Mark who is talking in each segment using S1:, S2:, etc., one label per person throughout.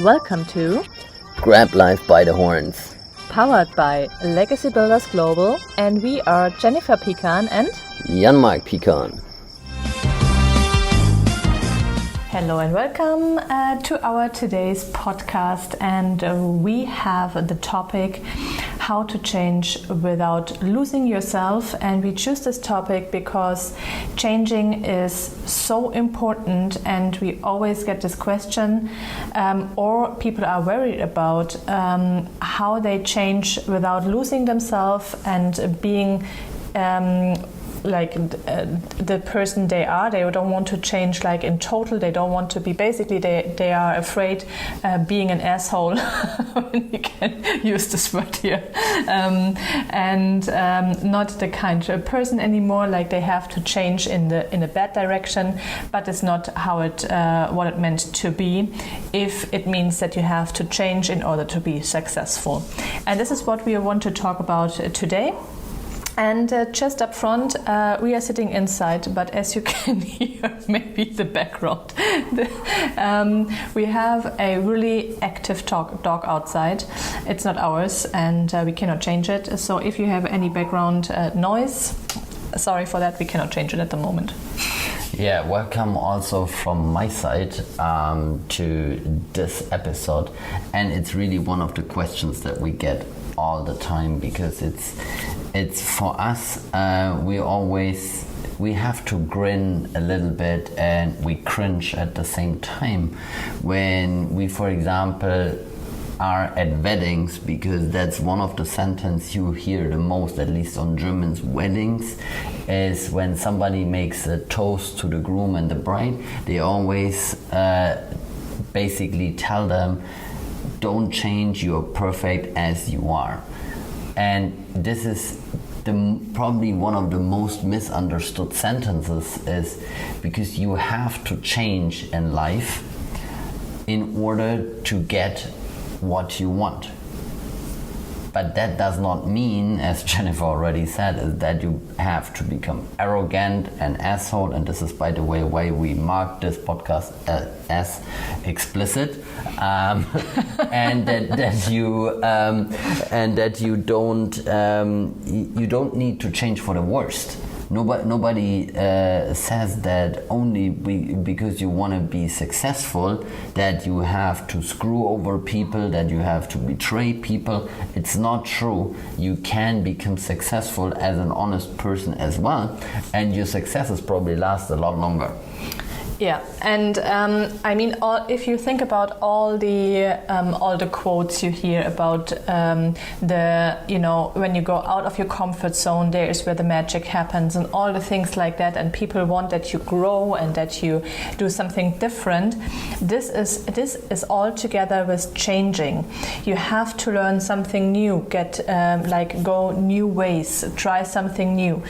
S1: Welcome to
S2: Grab Life by the Horns.
S1: Powered by Legacy Builders Global, and we are Jennifer Pecan and
S2: Jan-Mark Pecan.
S1: hello and welcome to our today's podcast, and we have the topic how to change without losing yourself. And we choose this topic because changing is so important, and we always get this question or people are worried about how they change without losing themselves and being the person they are. They don't want to change like in total. They don't want to be, basically they are afraid being an asshole. You can use this word here, and not the kind of person anymore. Like they have to change in a bad direction, but it's not how what it meant to be. If it means that you have to change in order to be successful, and this is what we want to talk about today. And just up front, we are sitting inside, but as you can hear, maybe the background, we have a really active dog outside. It's not ours, and we cannot change it. So if you have any background noise, sorry for that, we cannot change it at the moment.
S2: Yeah, welcome also from my side to this episode. And it's really one of the questions that we get all the time, because it's for us, we have to grin a little bit and we cringe at the same time when we, for example, are at weddings, because that's one of the sentences you hear the most, at least on Germans' weddings, is when somebody makes a toast to the groom and the bride, they always basically tell them, don't change, you're perfect as you are. And this is probably one of the most misunderstood sentences, is because you have to change in life in order to get what you want. But that does not mean, as Jennifer already said, is that you have to become arrogant and asshole. And this is, by the way, why we mark this podcast as explicit, and that you don't need to change for the worst. Nobody says that only because you want to be successful that you have to screw over people, that you have to betray people. It's not true. You can become successful as an honest person as well, and your successes probably last a lot longer.
S1: Yeah, and I mean, if you think about all the quotes you hear about when you go out of your comfort zone, there is where the magic happens, and all the things like that, and people want that you grow and that you do something different. This is all together with changing. You have to learn something new, go new ways, try something new,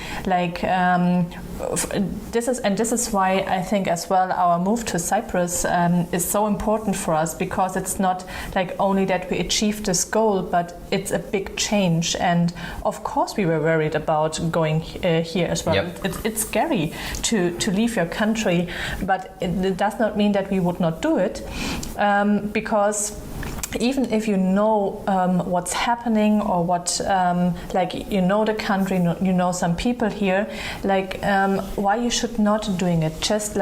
S1: this is why I think as well our move to Cyprus is so important for us, because it's not like only that we achieved this goal, but it's a big change. And of course we were worried about going here as well. Yep. It's scary to leave your country, but it does not mean that we would not do it, because even if you know what's happening, or what the country, you know some people here, why you should not doing it? Just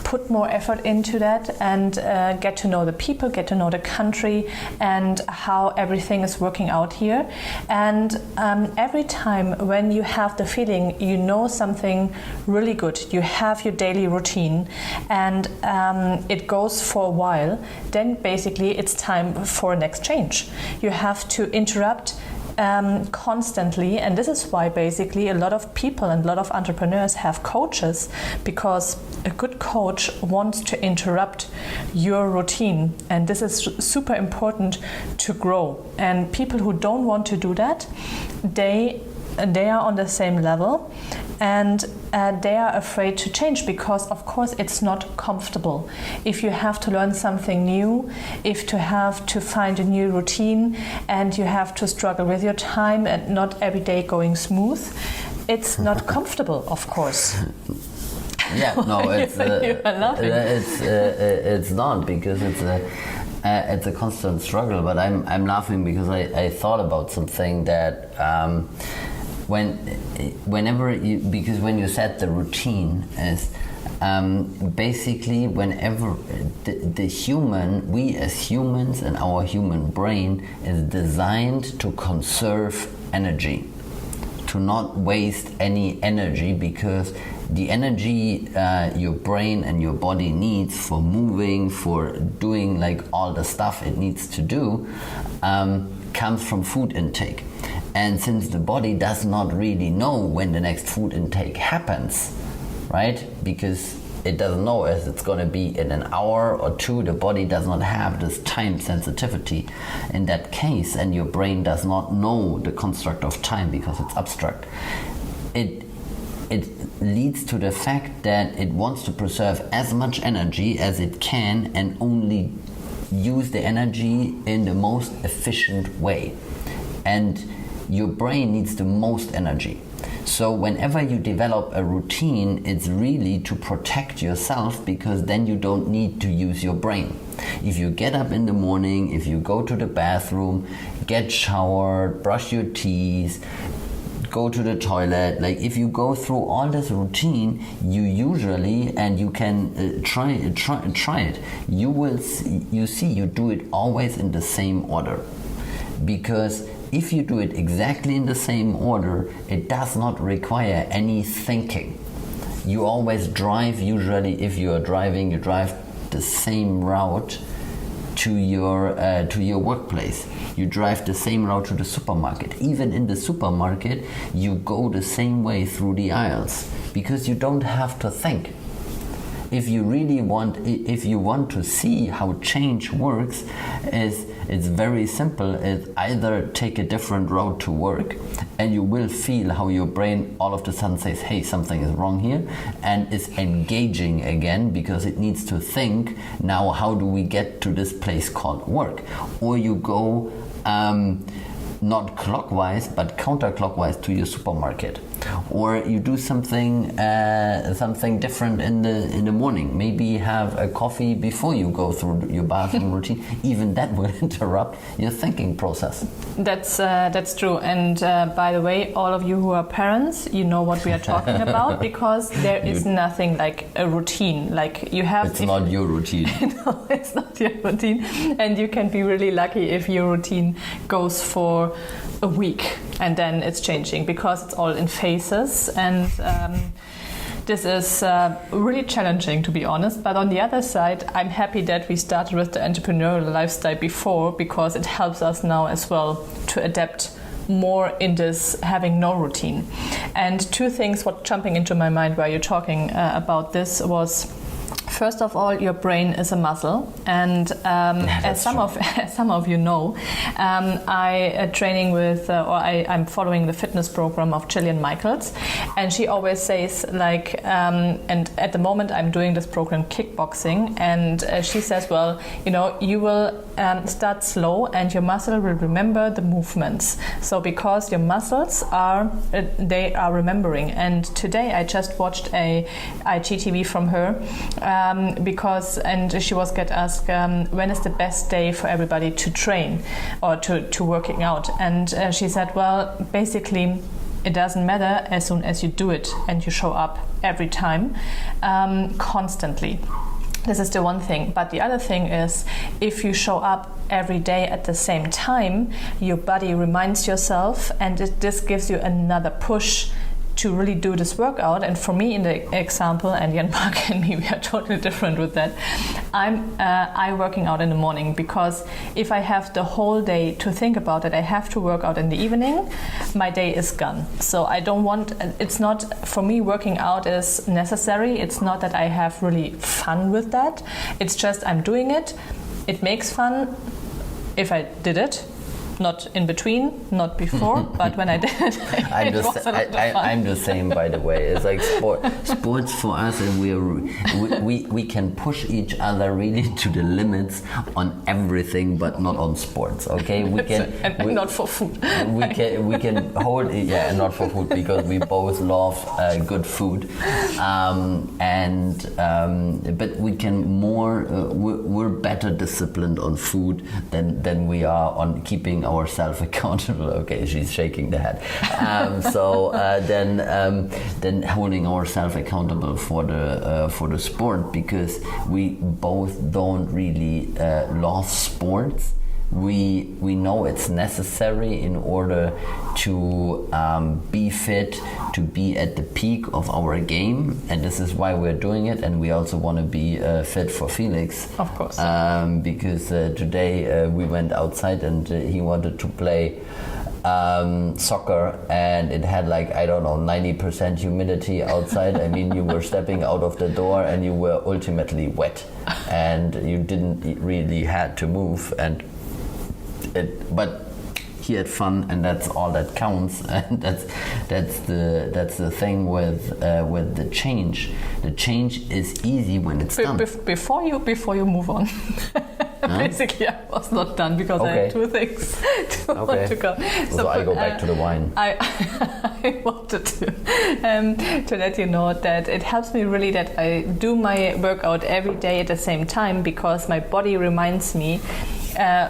S1: put more effort into that and get to know the people, get to know the country and how everything is working out here. And every time when you have the feeling you know something really good, you have your daily routine, and it goes for a while, then basically it's time for a next change. You have to interrupt constantly, and this is why basically a lot of people and a lot of entrepreneurs have coaches, because a good coach wants to interrupt your routine, and this is super important to grow. And people who don't want to do that, they are on the same level, and they are afraid to change, because of course it's not comfortable. If you have to learn something new, if you have to find a new routine, and you have to struggle with your time and not every day going smooth, it's not comfortable, of course.
S2: Yeah, no, it's not, because it's It's a constant struggle, but I'm laughing because I thought about something that because when you said the routine is basically whenever we as humans and our human brain is designed to conserve energy, to not waste any energy, because the energy your brain and your body needs for moving, for doing like all the stuff it needs to do, comes from food intake. And since the body does not really know when the next food intake happens, right? Because it doesn't know if it's going to be in an hour or two. The body does not have this time sensitivity in that case, and your brain does not know the construct of time because it's abstract. It leads to the fact that it wants to preserve as much energy as it can and only use the energy in the most efficient way. And your brain needs the most energy. So whenever you develop a routine, it's really to protect yourself, because then you don't need to use your brain. If you get up in the morning, if you go to the bathroom, get showered, brush your teeth, go to the toilet, like if you go through all this routine, you usually, and you can try it, you do it always in the same order. Because if you do it exactly in the same order, it does not require any thinking. You always drive, usually if you are driving, you drive the same route to your workplace. You drive the same route to the supermarket. Even in the supermarket, you go the same way through the aisles, because you don't have to think. If you want to see how change works, it's very simple. It's either take a different route to work, and you will feel how your brain all of a sudden says, hey, something is wrong here, and is engaging again, because it needs to think, now how do we get to this place called work? Or you go not clockwise but counterclockwise to your supermarket, or you do something different in the morning. Maybe have a coffee before you go through your bathroom routine. Even that will interrupt your thinking process.
S1: That's true. And by the way, all of you who are parents, you know what we are talking about, because there is nothing like a routine. Like you have.
S2: It's not your routine.
S1: No, it's not your routine, and you can be really lucky if your routine goes for a week and then it's changing, because it's all in phases, and this is really challenging, to be honest. But on the other side, I'm happy that we started with the entrepreneurial lifestyle before, because it helps us now as well to adapt more in this having no routine. And two things what jumping into my mind while you're talking about this was, first of all, your brain is a muscle, and as some of you know, I'm following the fitness program of Gillian Michaels, and she always says and at the moment I'm doing this program kickboxing, and she says, well, you will start slow, and your muscle will remember the movements. So because your muscles are remembering, and today I just watched a IGTV from her. And she was asked when is the best day for everybody to train or to working out, and she said, well, basically it doesn't matter as soon as you do it and you show up every time, constantly. This is the one thing. But the other thing is, if you show up every day at the same time, your body reminds yourself, and this gives you another push to really do this workout. And for me, in the example, and Jan Mark and me, we are totally different with that. I'm working out in the morning, because if I have the whole day to think about it, I have to work out in the evening, my day is gone. So it's not, for me, working out is necessary. It's not that I have really fun with that. It's just I'm doing it. It makes fun if I did it. Not in between, not before, but when I did,
S2: I'm
S1: it was a lot of fun.
S2: I'm the same, by the way. It's like sports for us, and we can push each other really to the limits on everything, but not on sports. Okay,
S1: not for food.
S2: We can hold not for food, because we both love good food, but we can we're better disciplined on food than we are on keeping ourselves accountable. Okay, she's shaking the head. Then holding ourselves accountable for the sport, because we both don't really love sports. We know it's necessary in order to be fit, to be at the peak of our game, and this is why we're doing it. And we also want to be fit for Felix,
S1: of course,
S2: because today we went outside and he wanted to play soccer, and it had 90% humidity outside. I mean, you were stepping out of the door and you were ultimately wet, and you didn't really had to move, but he had fun, and that's all that counts. And that's the thing with the change. The change is easy when it's done.
S1: Before you move on. Basically, I was not done because I had two things to go.
S2: So I go back to the wine.
S1: I wanted to let you know that it helps me really that I do my workout every day at the same time, because my body reminds me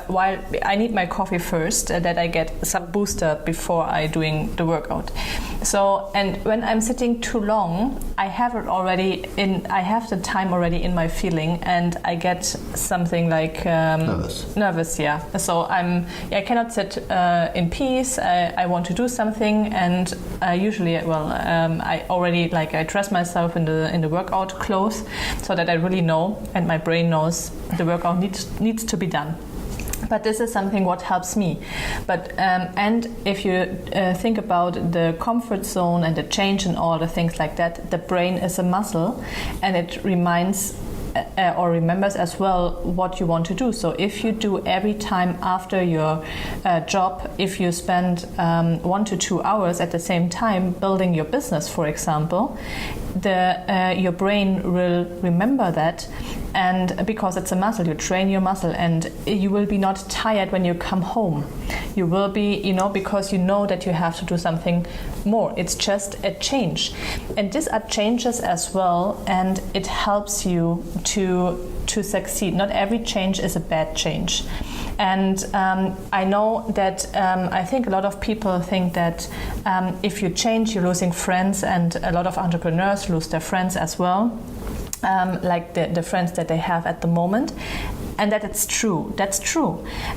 S1: while I need my coffee first, that I get some booster before I doing the workout. So, and when I'm sitting too long, I have the time already in my feeling, and I get something like nervous. Yeah. So I cannot sit in peace. I want to do something, and usually, I already I dress myself in the workout clothes, so that I really know, and my brain knows the workout needs to be done. But this is something what helps me. But and if you think about the comfort zone and the change and all the things like that, the brain is a muscle, and it reminds or remembers as well what you want to do. So if you do every time after your job, if you spend 1 to 2 hours at the same time building your business, for example, your brain will remember that. And because it's a muscle, you train your muscle, and you will be not tired when you come home. You will be, because you know that you have to do something more. It's just a change. And these are changes as well, and it helps you to succeed. Not every change is a bad change. And I know that I think a lot of people think that if you change, you're losing friends, and a lot of entrepreneurs lose their friends as well. Like the friends that they have at the moment, and that's true.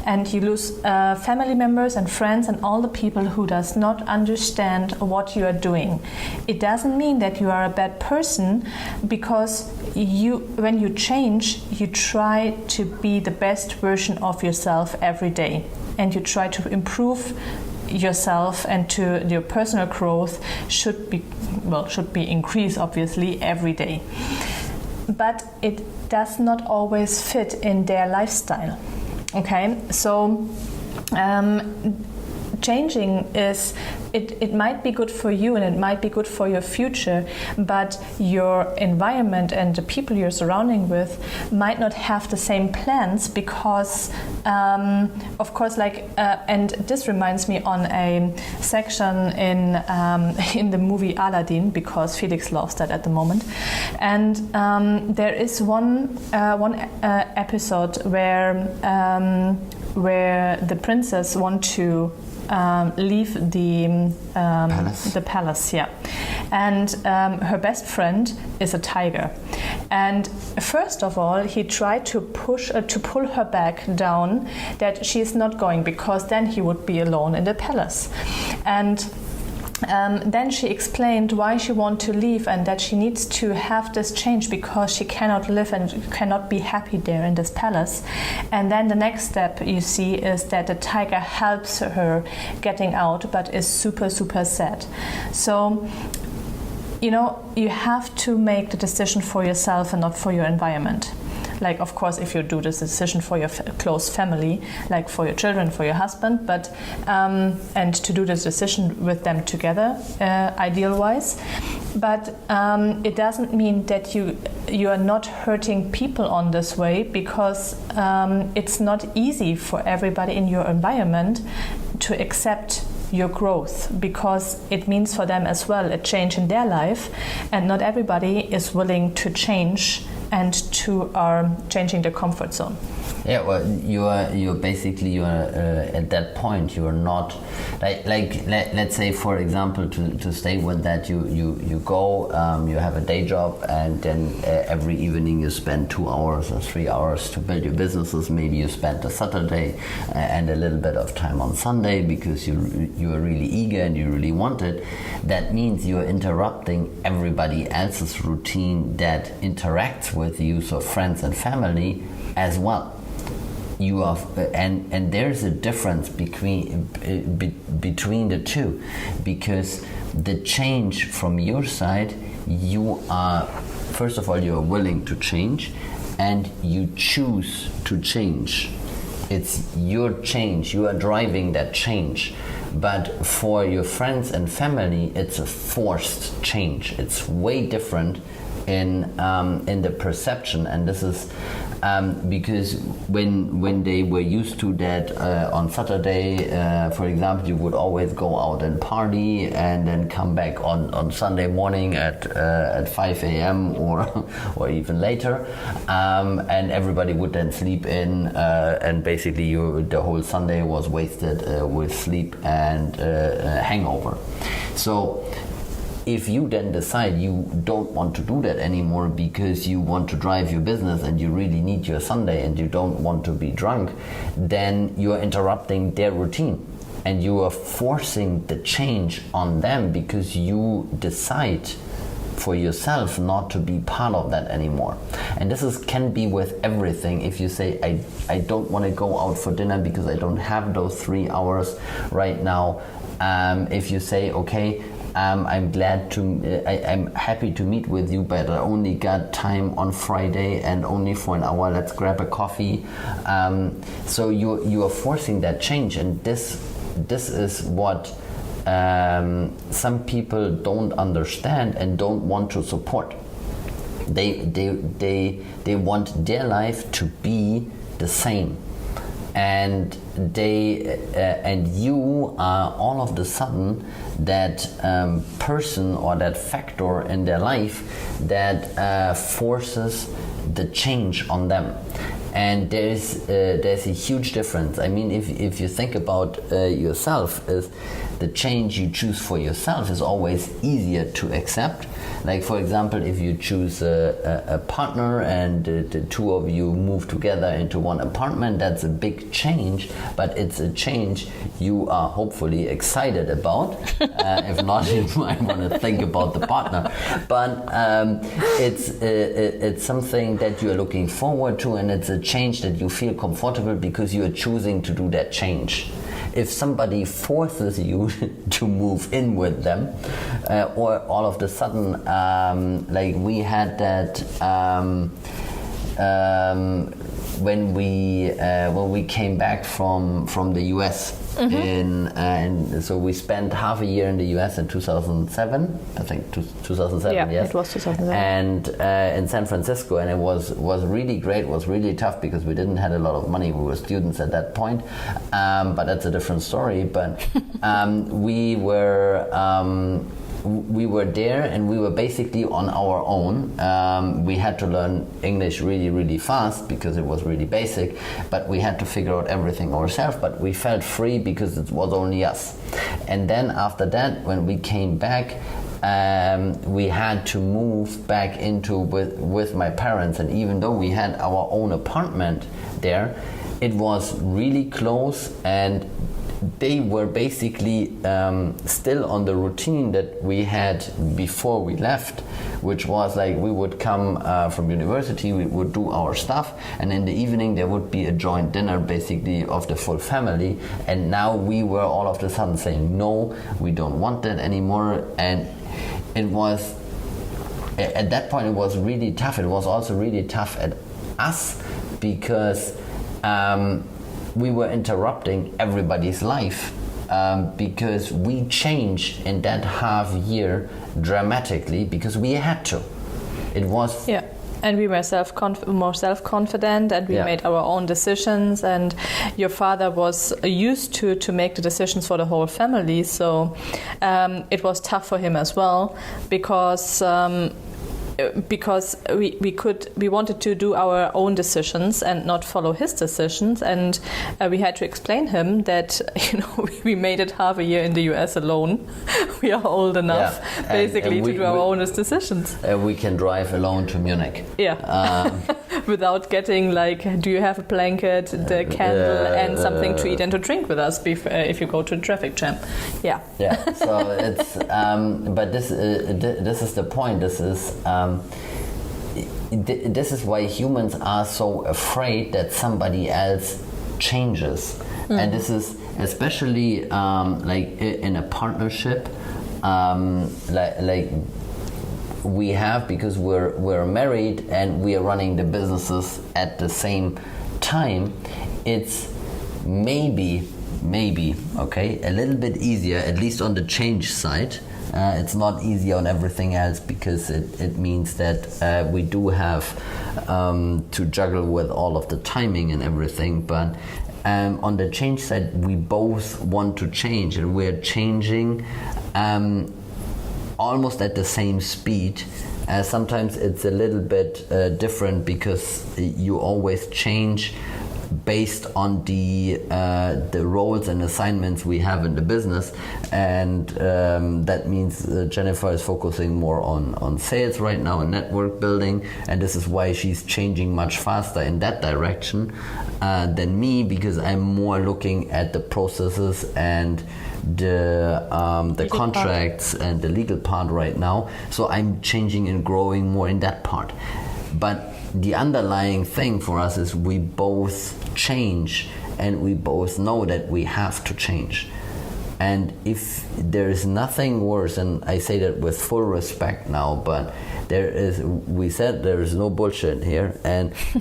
S1: And you lose family members and friends and all the people who does not understand what you are doing. It doesn't mean that you are a bad person, because when you change, you try to be the best version of yourself every day, and you try to improve yourself, and to your personal growth should be increased, obviously, every day. But it does not always fit in their lifestyle. Okay, so changing it might be good for you, and it might be good for your future, but your environment and the people you're surrounding with might not have the same plans, because of course, and this reminds me on a section in the movie Aladdin, because Felix loves that at the moment, and there is one episode where the princess want to leave the palace, yeah. And her best friend is a tiger. And first of all, he tried to pull her back down, that she is not going, because then he would be alone in the palace. And then she explained why she wants to leave, and that she needs to have this change because she cannot live and cannot be happy there in this palace. And then the next step you see is that the tiger helps her getting out, but is super, super sad. So, you have to make the decision for yourself and not for your environment. Like, of course, if you do this decision for your close family, like for your children, for your husband, but and to do this decision with them together, ideal-wise. But it doesn't mean that you are not hurting people on this way, because it's not easy for everybody in your environment to accept your growth, because it means for them as well a change in their life, and not everybody is willing to change and to changing the comfort zone.
S2: Yeah, well, you're basically at that point you are not let's say, for example, to stay with that, you go, you have a day job, and then every evening you spend 2 hours or 3 hours to build your businesses. Maybe you spend a Saturday and a little bit of time on Sunday because you are really eager and you really want it. That means you are interrupting everybody else's routine that interacts with you, so friends and family as well. You are, and there's a difference between the two, because the change from your side, you are, first of all, you are willing to change, and you choose to change. It's your change. You are driving that change. But for your friends and family, it's a forced change. It's way different in the perception, and this is because when they were used to that on Saturday, for example, you would always go out and party and then come back on Sunday morning at 5 a.m. or even later, and everybody would then sleep in, and basically the whole Sunday was wasted with sleep and hangover. So if you then decide you don't want to do that anymore because you want to drive your business and you really need your Sunday and you don't want to be drunk, then you are interrupting their routine and you are forcing the change on them because you decide for yourself not to be part of that anymore. And this can be with everything. If you say, I don't want to go out for dinner because I don't have those 3 hours right now. If you say, okay, I'm happy to meet with you, but I only got time on Friday and only for an hour. Let's grab a coffee. So you are forcing that change, and this is what some people don't understand and don't want to support. They want their life to be the same. And you are all of the sudden that person or that factor in their life that forces the change on them. And there's a huge difference. I mean, if you think about yourself, is the change you choose for yourself is always easier to accept. Like, for example, if you choose a partner and the two of you move together into one apartment, that's a big change, but it's a change you are hopefully excited about. If not, you might want to think about the partner. But it's something that you are looking forward to, and it's a change that you feel comfortable because you are choosing to do that change. If somebody forces you to move in with them, or all of a sudden, like we had that when we came back from the US. Mm-hmm. And so we spent half a year in the US in 2007, I think 2007.
S1: Yeah,
S2: yes,
S1: it was 2007.
S2: And in San Francisco, and it was really great. It was really tough because we didn't have a lot of money. We were students at that point, but that's a different story. But we were there and we were basically on our own. We had to learn English really, really fast because it was really basic, but we had to figure out everything ourselves, but we felt free because it was only us. And then after that, when we came back, we had to move back into with my parents, and even though we had our own apartment there, it was really close, and they were basically still on the routine that we had before we left, which was like we would come from university, we would do our stuff, and in the evening there would be a joint dinner basically of the full family. And now we were all of a sudden saying, no, we don't want that anymore. And it was, at that point it was really tough. It was also really tough us because we were interrupting everybody's life because we changed in that half year dramatically because we had to. It was...
S1: Yeah. And we were more self-confident, and we made our own decisions. And your father was used to make the decisions for the whole family, so it was tough for him as well, because we wanted to do our own decisions and not follow his decisions, and we had to explain him that we made it half a year in the US alone. We are old enough basically to do our own decisions.
S2: We can drive alone to Munich.
S1: Without getting do you have a blanket, the candle, and something to eat and to drink with us if you go to a traffic jam. So
S2: it's but this is the point. This is why humans are so afraid that somebody else changes, and this is especially in a partnership, we have, because we're married and we are running the businesses at the same time. It's maybe a little bit easier, at least on the change side. It's not easy on everything else, because it means that we do have to juggle with all of the timing and everything. But on the change side, we both want to change, and we're changing almost at the same speed. Sometimes it's a little bit different, because you always change based on the roles and assignments we have in the business, and that means Jennifer is focusing more on sales right now and network building, and this is why she's changing much faster in that direction than me, because I'm more looking at the processes and the contracts and the legal part right now. So I'm changing and growing more in that part. But the underlying thing for us is we both change, and we both know that we have to change. And if there is nothing worse, and I say that with full respect now, but we said there is no bullshit here,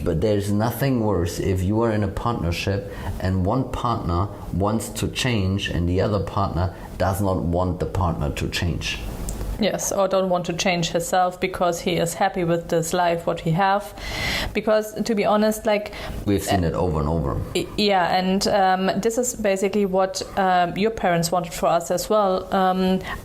S2: but there's nothing worse if you are in a partnership and one partner wants to change and the other partner does not want the partner to change.
S1: Yes, or don't want to change himself because he is happy with this life what he have. Because to be honest,
S2: we've seen it over and over.
S1: Yeah, and this is basically what your parents wanted for us as well.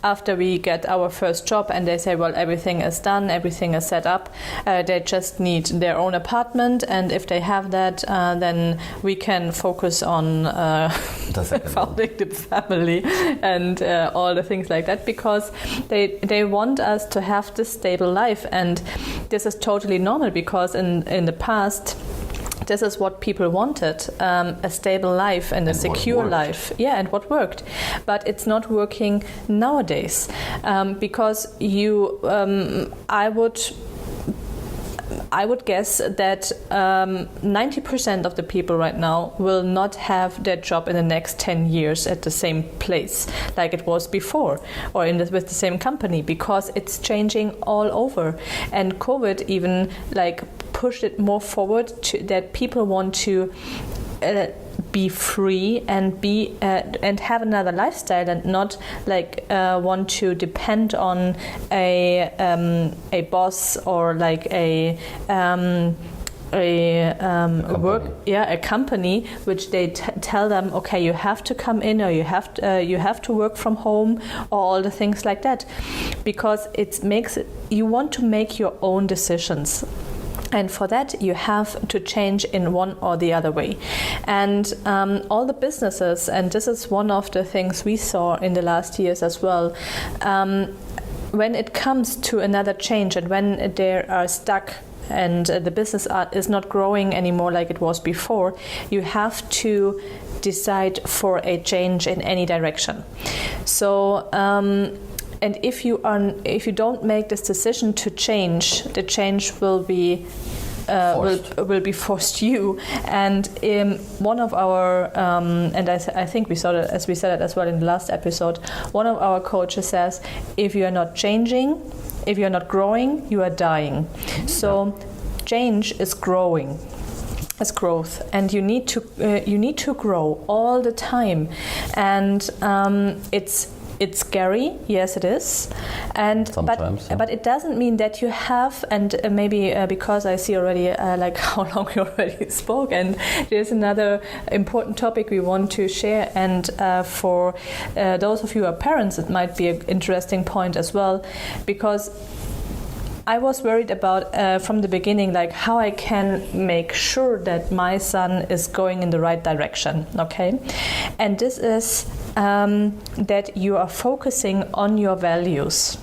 S1: After we get our first job and they say, well, everything is done, everything is set up, they just need their own apartment, and if they have that, then we can focus on founding the family and all the things like that, because they want us to have this stable life, and this is totally normal, because in the past this is what people wanted, a stable life and a secure life. Yeah, and what worked. But it's not working nowadays, because I would guess that 90% of the people right now will not have their job in the next 10 years at the same place like it was before, or with the same company, because it's changing all over. And COVID even pushed it more forward that people want to be free and and have another lifestyle, and not want to depend on a boss or a company which they tell them, okay, you have to come in, or you have to work from home, or all the things like that, because you want to make your own decisions. And for that, you have to change in one or the other way. And all the businesses, and this is one of the things we saw in the last years as well, when it comes to another change, and when they are stuck and the business is not growing anymore like it was before, you have to decide for a change in any direction. So and if you don't make this decision to change, the change will be forced you. And one of our and I think we saw that, as we said it as well in the last episode, one of our coaches says, if you are not changing, if you are not growing, you are dying. So exchange is growing. It's growth, and you need to grow all the time, and it's scary, yes it is, and
S2: sometimes,
S1: but it doesn't mean that you have, and maybe because I see already like how long you already spoke, and there's another important topic we want to share, and for those of you who are parents, it might be an interesting point as well, because I was worried about from the beginning, like how I can make sure that my son is going in the right direction, okay? And this is that you are focusing on your values,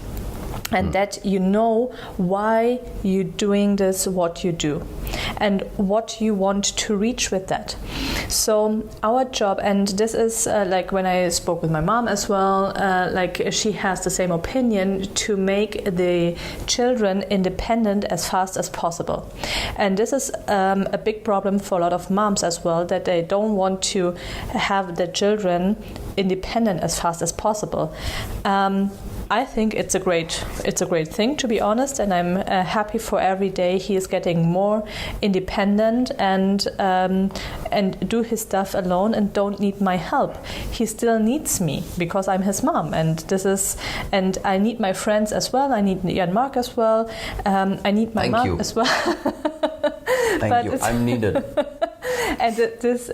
S1: and that you know why you're doing this, what you do, and what you want to reach with that. So our job, and this is like when I spoke with my mom as well, like she has the same opinion, to make the children independent as fast as possible. And this is a big problem for a lot of moms as well, that they don't want to have the children independent as fast as possible. I think it's a great thing, to be honest, and I'm happy for every day he is getting more independent and do his stuff alone and don't need my help. He still needs me because I'm his mom, and I need my friends as well. I need Jan Mark as well. I need my mom as well.
S2: Thank you. I'm needed.
S1: And this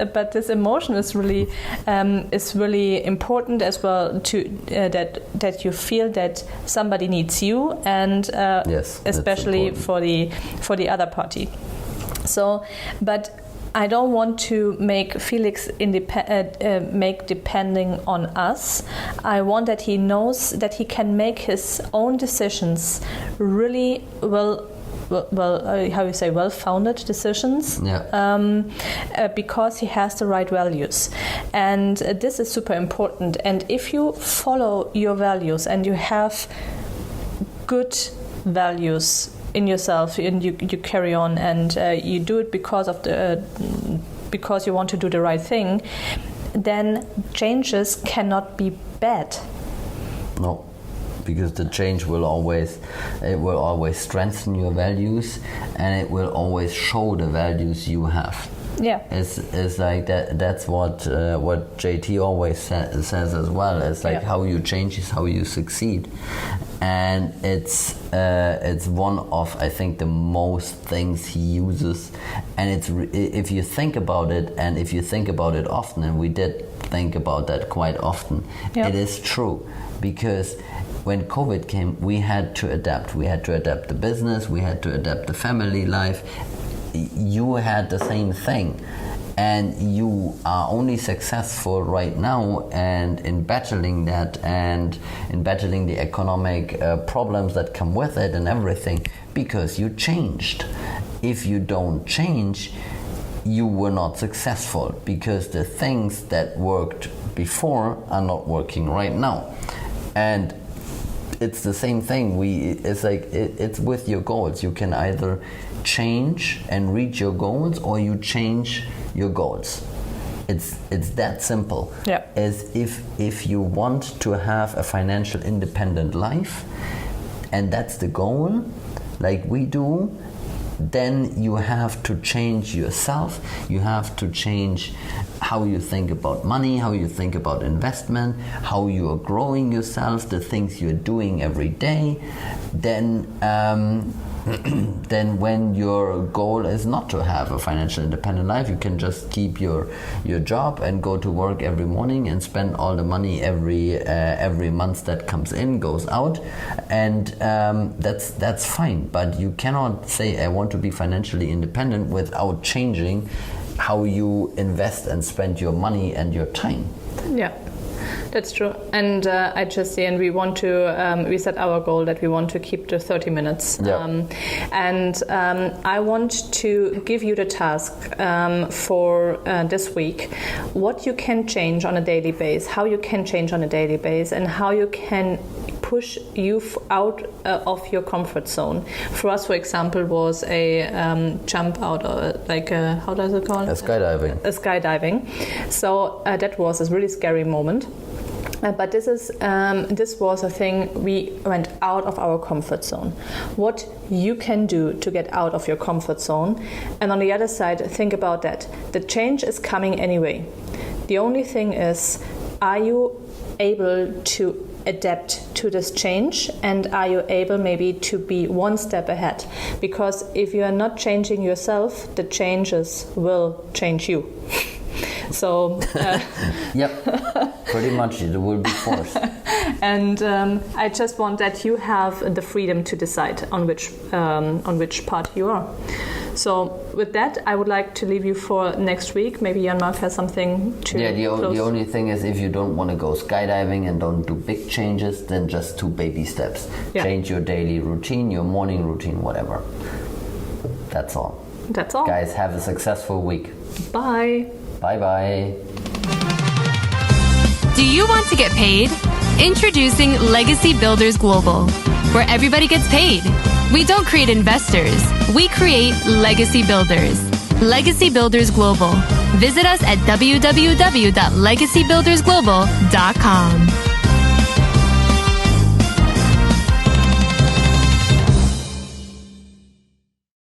S1: emotion is really important as well, to that you feel that somebody needs you, and
S2: yes,
S1: especially for the other party. So, but I don't want to make Felix make depending on us. I want that he knows that he can make his own decisions really well-founded decisions, because he has the right values, and this is super important. And if you follow your values and you have good values in yourself, and you carry on, and you do it because you want to do the right thing, then changes cannot be bad.
S2: No. Because the change will always strengthen your values, and it will always show the values you have.
S1: Yeah,
S2: it's like that. That's what JT always says as well. It's like how you change is how you succeed, and it's one of, I think, the most things he uses. And if you think about it, and if you think about it often, and we did think about that quite often, it is true, because when COVID came, we had to adapt. We had to adapt the business, we had to adapt the family life. You had the same thing, and you are only successful right now and in battling that, and in battling the economic problems that come with it and everything, because you changed. If you don't change, you were not successful, because the things that worked before are not working right now. And it's the same thing. It's with your goals. You can either change and reach your goals, or you change your goals. It's that simple.
S1: Yeah.
S2: As if you want to have a financial independent life, and that's the goal, like we do, then you have to change yourself. You have to change how you think about money, how you think about investment, how you are growing yourself, the things you're doing every day. Then when your goal is not to have a financial independent life, you can just keep your job and go to work every morning and spend all the money every month that comes in goes out, and that's fine. But you cannot say I want to be financially independent without changing how you invest and spend your money and your time.
S1: Yeah. That's true, and I just see, and we want to, we set our goal that we want to keep the 30 minutes. And I want to give you the task for this week, what you can change on a daily basis, how you can change on a daily basis, and how you can push you out of your comfort zone. For us, for example, was a jump out, like how does it call?
S2: Skydiving.
S1: Skydiving. So that was a really scary moment. But this was a thing, we went out of our comfort zone. What you can do to get out of your comfort zone. And on the other side, think about that. The change is coming anyway. The only thing is, are you able to adapt to this change, and are you able maybe to be one step ahead? Because if you are not changing yourself, the changes will change you. So
S2: yep, pretty much it will be forced.
S1: And I just want that you have the freedom to decide on which part you are. So with that, I would like to leave you for next week. Maybe Jan-Mark has something to
S2: the only thing is, if you don't want to go skydiving and don't do big changes, then just 2 baby steps. Yeah. Change your daily routine, your morning routine, whatever. That's all.
S1: That's all.
S2: Guys, have a successful week.
S1: Bye.
S2: Bye-bye.
S3: Do you want to get paid? Introducing Legacy Builders Global, where everybody gets paid. We don't create investors. We create legacy builders. Legacy Builders Global. Visit us at www.legacybuildersglobal.com.